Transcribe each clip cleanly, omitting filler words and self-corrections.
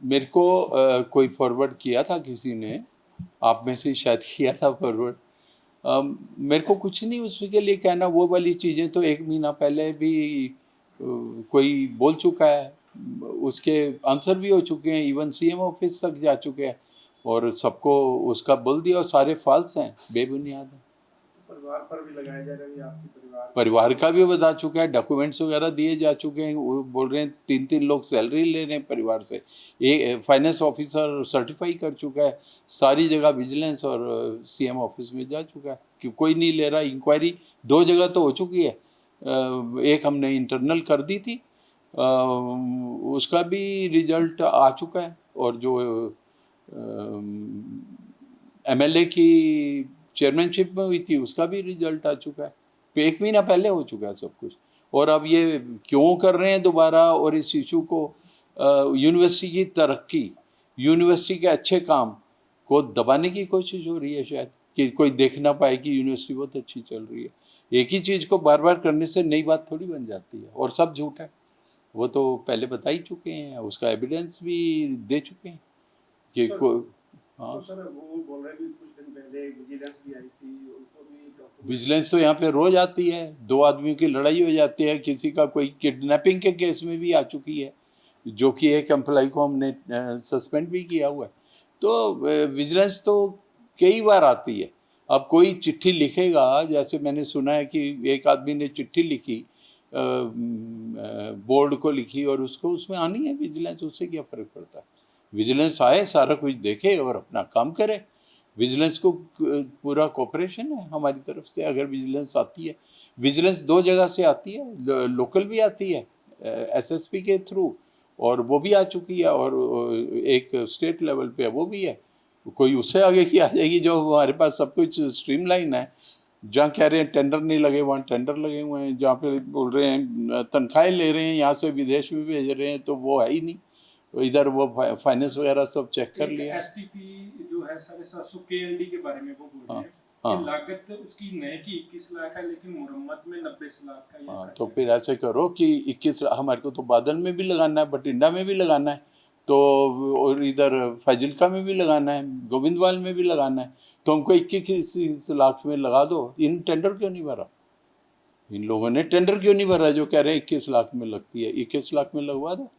मेरे को कोई फॉरवर्ड किया था किसी ने, आप में से शायद किया था फॉरवर्ड। मेरे को कुछ नहीं उसके लिए कहना, वो वाली चीज़ें तो 1 महीना पहले भी कोई बोल चुका है, उसके आंसर भी हो चुके हैं, इवन सीएम ऑफिस तक जा चुके हैं और सबको उसका बोल दिया, और सारे फॉल्स हैं, बेबुनियाद हैं। परिवार पर भी लगाया जा रहा है, आपके परिवार का भी बता चुका है, डॉक्यूमेंट्स वगैरह दिए जा चुके हैं। वो बोल रहे हैं 3-3 लोग सैलरी ले रहे हैं परिवार से। फाइनेंस ऑफिसर सर्टिफाई कर चुका है, सारी जगह विजिलेंस और सीएम ऑफिस में जा चुका है कि कोई नहीं ले रहा। इंक्वायरी 2 जगह तो हो चुकी है, एक हमने इंटरनल कर दी थी, उसका भी रिजल्ट आ चुका है, और जो एमएलए की चेयरमैनशिप में हुई थी उसका भी रिजल्ट आ चुका है। 1 महीना पहले हो चुका है सब कुछ। और अब ये क्यों कर रहे हैं दोबारा, और इस इशू को यूनिवर्सिटी की तरक्की, यूनिवर्सिटी के अच्छे काम को दबाने की कोशिश हो रही है शायद, कि कोई देख ना पाए कि यूनिवर्सिटी बहुत अच्छी चल रही है। एक ही चीज़ को बार बार करने से नई बात थोड़ी बन जाती है, और सब झूठ है, वो तो पहले बता ही चुके हैं, उसका एविडेंस भी दे चुके हैं कि हाँ। तो सर वो बोल रहे हैं कि कुछ दिन पहले विजिलेंस भी आई थी, उनको भी विजिलेंस तो यहाँ पे रोज आती है, 2 आदमियों की लड़ाई हो जाती है, किसी का कोई किडनैपिंग के केस में भी आ चुकी है, जो कि एक एम्प्लॉय को हमने सस्पेंड भी किया हुआ है। तो विजिलेंस तो कई बार आती है। अब कोई चिट्ठी लिखेगा, जैसे मैंने सुना है कि एक आदमी ने चिट्ठी लिखी, बोर्ड को लिखी, और उसको उसमें आनी है विजिलेंस, उससे क्या फ़र्क पड़ता है। विजिलेंस आए, सारा कुछ देखे और अपना काम करे। विजिलेंस को पूरा कोऑपरेशन है हमारी तरफ से। अगर विजिलेंस आती है, विजिलेंस 2 जगह से आती है, लोकल भी आती है एसएसपी के थ्रू, और वो भी आ चुकी है, और एक स्टेट लेवल पे वो भी है। कोई उससे आगे की आ जाएगी, जो हमारे पास सब कुछ स्ट्रीमलाइन है। जहाँ कह रहे हैं टेंडर नहीं लगे, वहाँ टेंडर लगे हुए हैं। जहाँ पे बोल रहे हैं तनख्वाहें ले रहे हैं, यहाँ से विदेश में भेज रहे हैं, तो वो है ही नहीं। तो इधर वो फाइनेंस वगैरह सब चेक कर लिया। एसटीपी जो है 750 केएलडी के बारे में वो बोल रहे हैं हाँ, कि लागत उसकी नए की 21 लाख है, लेकिन मुरम्मत में 90 लाख का हाँ, तो फिर ऐसे करो कि 21 हमारे को तो बादल में भी लगाना है, बठिंडा में भी लगाना है, तो और इधर फाजिल्का में भी लगाना है, गोविंदवाल में भी लगाना है, तो हमको 21 लाख में लगा दो। इन टेंडर क्यों नहीं भरा? इन लोगों ने टेंडर क्यों नहीं भरा जो कह रहे हैं 21 लाख में लगती है? 21 लाख में लगवा दो।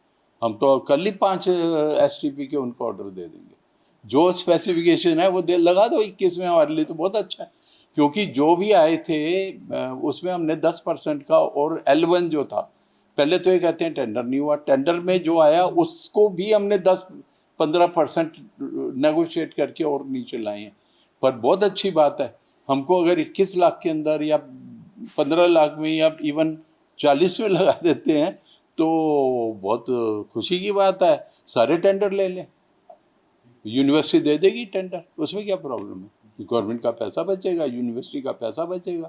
हम तो कल ही 5 एसटीपी के उनको ऑर्डर दे देंगे। जो स्पेसिफिकेशन है वो दे लगा दो 21 में, हमारे लिए तो बहुत अच्छा है। क्योंकि जो भी आए थे उसमें हमने 10% का, और L1 जो था, पहले तो ये कहते हैं टेंडर नहीं हुआ, टेंडर में जो आया उसको भी हमने 10-15% नेगोशिएट करके और नीचे लाए हैं। पर बहुत अच्छी बात है, हमको अगर 21 लाख के अंदर या 15 लाख में या इवन 40 में लगा देते हैं तो बहुत खुशी की बात है। सारे टेंडर ले लें, यूनिवर्सिटी दे देगी टेंडर, उसमें क्या प्रॉब्लम है? गवर्नमेंट का पैसा बचेगा, यूनिवर्सिटी का पैसा बचेगा।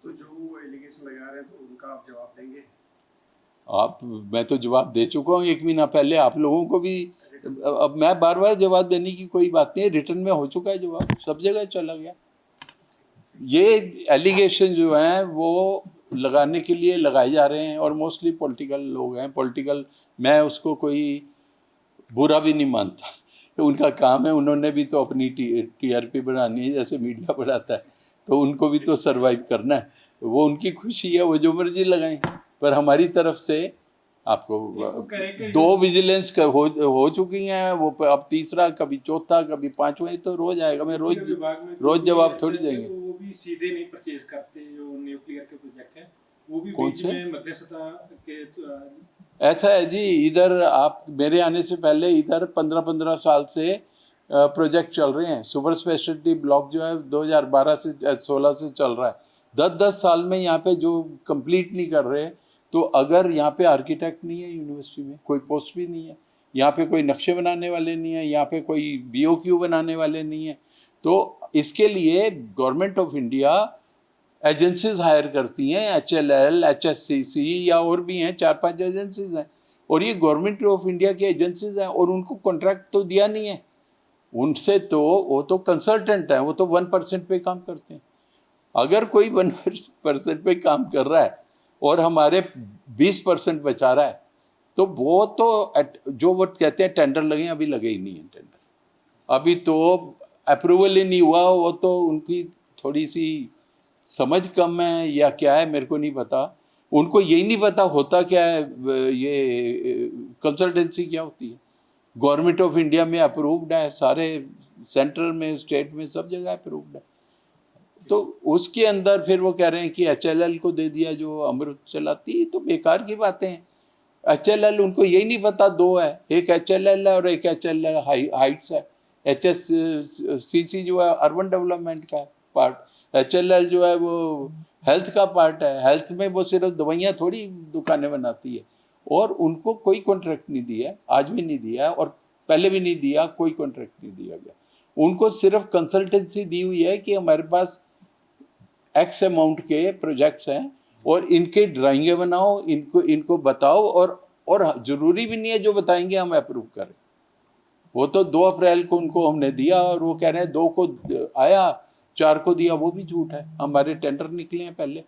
तो जो वो एलिगेशन लगा रहे हैं तो उनका आप जवाब देंगे? मैं तो जवाब दे चुका हूँ 1 महीना पहले आप लोगों को भी। अब मैं बार बार जवाब देने की कोई बात नहीं है, रिटर्न में हो चुका है जवाब, सब जगह चला गया। ये एलिगेशन जो हैं वो लगाने के लिए लगाए जा रहे हैं, और मोस्टली पॉलिटिकल लोग हैं। पॉलिटिकल, मैं उसको कोई बुरा भी नहीं मानता, तो उनका काम है, उन्होंने भी तो अपनी टीआरपी बढ़ानी है, जैसे मीडिया बढ़ाता है, तो उनको भी तो सरवाइव करना है। वो उनकी खुशी है, वो जो मर्जी लगाएं। पर हमारी तरफ से आपको 2 विजिलेंस हो चुकी हैं, वो अब तीसरा, कभी चौथा, कभी 5वां, तो रोज आएगा। मैं रोज जवाब थोड़ी देंगे। वो भी सीधे नहीं परचेज करते, जो न्यूक्लियर के प्रोजेक्ट है वो भी कौन बीच से? में मध्यस्थता के ऐसा है जी, इधर आप मेरे आने से पहले इधर 15-15 साल से प्रोजेक्ट चल रहे हैं। सुपर स्पेशलिटी ब्लॉक जो है 2012 से 16 से चल रहा है। 10-10 साल में यहाँ पे जो कंप्लीट नहीं कर रहे, तो अगर यहाँ पे आर्किटेक्ट नहीं है, यूनिवर्सिटी में कोई पोस्ट भी नहीं है, यहाँ पे कोई नक्शे बनाने वाले नहीं है, यहाँ पे कोई BOQ बनाने वाले नहीं है, तो इसके लिए government of India agencies hire करती हैं, HLL, HSCC या और भी हैं, 4-5 एजेंसीज हैं, और ये गवर्नमेंट ऑफ इंडिया की एजेंसीज हैं, और उनको कॉन्ट्रैक्ट तो दिया नहीं है उनसे, तो वो तो कंसल्टेंट हैं, वो तो 1% पे काम करते हैं। अगर कोई 1% पे काम कर रहा है और हमारे 20% बचा रहा है, तो वो तो जो वो कहते हैं टेंडर लगे, अभी लगे ही नहीं है टेंडर, अभी तो अप्रूवल ही नहीं हुआ। वो तो उनकी थोड़ी सी समझ कम है या क्या है, मेरे को नहीं पता। उनको यही नहीं पता होता क्या है, ये कंसल्टेंसी क्या होती है। गवर्नमेंट ऑफ इंडिया में अप्रूव्ड है, सारे सेंट्रल में, स्टेट में, सब जगह अप्रूव्ड है। तो उसके अंदर फिर वो कह रहे हैं कि HLL को दे दिया जो अमृत चलाती, तो बेकार की बातें हैं। HLL उनको यही नहीं पता दो है, एक HLL है और एक HLL हाइट्स है। HSCC जो है अर्बन डेवलपमेंट का पार्ट, HLL जो है वो हेल्थ का पार्ट है। हेल्थ में वो सिर्फ दवाइयाँ थोड़ी दुकानें बनाती है, और उनको कोई कॉन्ट्रैक्ट नहीं दिया, आज भी नहीं दिया और पहले भी नहीं दिया, कोई कॉन्ट्रैक्ट नहीं दिया गया। उनको सिर्फ कंसल्टेंसी दी हुई है कि हमारे पास एक्स अमाउंट के प्रोजेक्ट्स हैं और इनके ड्राइंगें बनाओ, इनको बताओ, और जरूरी भी नहीं है जो बताएंगे हम अप्रूव करें। वो तो 2 अप्रैल को उनको हमने दिया और वो कह रहे हैं 2 को आया, 4 को दिया, वो भी झूठ है। हमारे टेंडर निकले हैं पहले,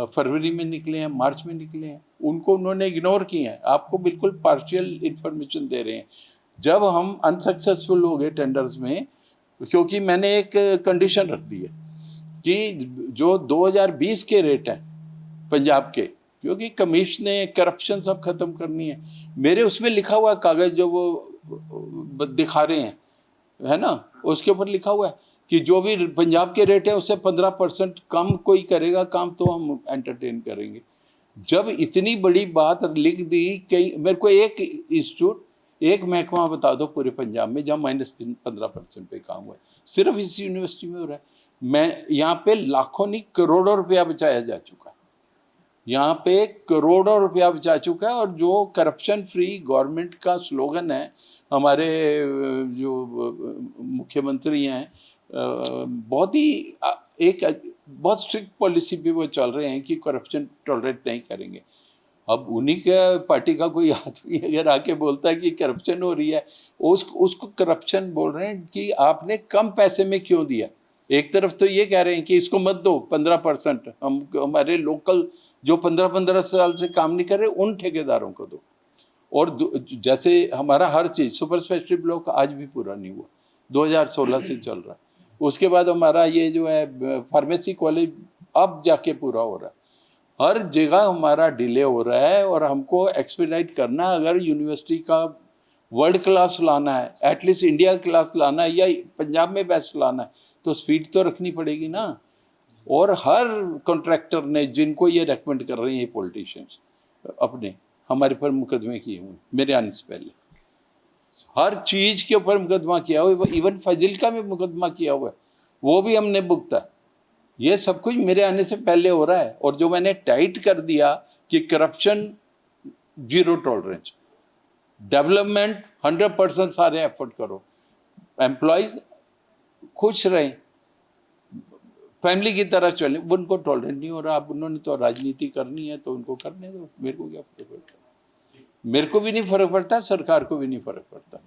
फरवरी में निकले हैं, मार्च में निकले हैं, उनको उन्होंने इग्नोर किए हैं। आपको बिल्कुल पार्शियल इंफॉर्मेशन दे रहे हैं। जब हम अनसक्सेसफुल हो गए टेंडर्स में, क्योंकि मैंने एक कंडीशन रख दी है कि जो 2020 के रेट हैं पंजाब के, क्योंकि कमीशन ने करप्शन सब खत्म करनी है, मेरे उसमें लिखा हुआ कागज जो वो दिखा रहे हैं, है ना, उसके ऊपर लिखा हुआ है कि जो भी पंजाब के रेट है उससे 15% कम कोई करेगा काम तो हम एंटरटेन करेंगे। जब इतनी बड़ी बात लिख दी, कई मेरे को एक इंस्टीट्यूट, एक महकमा बता दो पूरे पंजाब में जहाँ -15% पे काम हुआ है, सिर्फ इस यूनिवर्सिटी में हो रहा है। मैं यहाँ पे लाखों नहीं करोड़ों रुपया बचाया जा चुका है, यहाँ पे करोड़ों रुपया बचा चुका है। और जो करप्शन फ्री गवर्नमेंट का स्लोगन है, हमारे जो मुख्यमंत्री हैं, बहुत ही एक बहुत स्ट्रिक्ट पॉलिसी पे वो चल रहे हैं कि करप्शन टॉलरेट नहीं करेंगे। अब उन्हीं के पार्टी का कोई आदमी अगर आके बोलता है कि करप्शन हो रही है, उसको करप्शन बोल रहे हैं कि आपने कम पैसे में क्यों दिया। एक तरफ तो ये कह रहे हैं कि इसको मत दो 15%, हम हमारे लोकल जो 15-15 साल से काम नहीं कर रहे उन ठेकेदारों को दो। और जैसे हमारा हर चीज़, सुपर स्पेशलिटी ब्लॉक आज भी पूरा नहीं हुआ, 2016 से चल रहा है। उसके बाद हमारा ये जो है फार्मेसी कॉलेज अब जाके पूरा हो रहा है। हर जगह हमारा डिले हो रहा है और हमको एक्सपीडाइट करना है। अगर यूनिवर्सिटी का वर्ल्ड क्लास लाना है, एटलीस्ट इंडिया क्लास लाना है या पंजाब में बेस्ट लाना है, तो स्पीड तो रखनी पड़ेगी ना। और हर कॉन्ट्रैक्टर ने, जिनको ये रेकमेंड कर रहे हैं ये पॉलिटिशियंस, अपने हमारे पर मुकदमे किए हुए मेरे आने से पहले, हर चीज़ के ऊपर मुकदमा किया हुआ, इवन फाजिल्का में मुकदमा किया हुआ है, वो भी हमने भुगता। ये सब कुछ मेरे आने से पहले हो रहा है। और जो मैंने टाइट कर दिया कि करप्शन 0 टॉलरेंस, डेवलपमेंट 100% सारे एफर्ट करो, एम्प्लॉयज खुश रहें, फैमिली की तरह चले, उनको टॉलरेट नहीं हो रहा। अब उन्होंने तो राजनीति करनी है तो उनको करने दो, मेरे को क्या फर्क पड़ता है। मेरे को भी नहीं फर्क पड़ता, सरकार को भी नहीं फर्क पड़ता।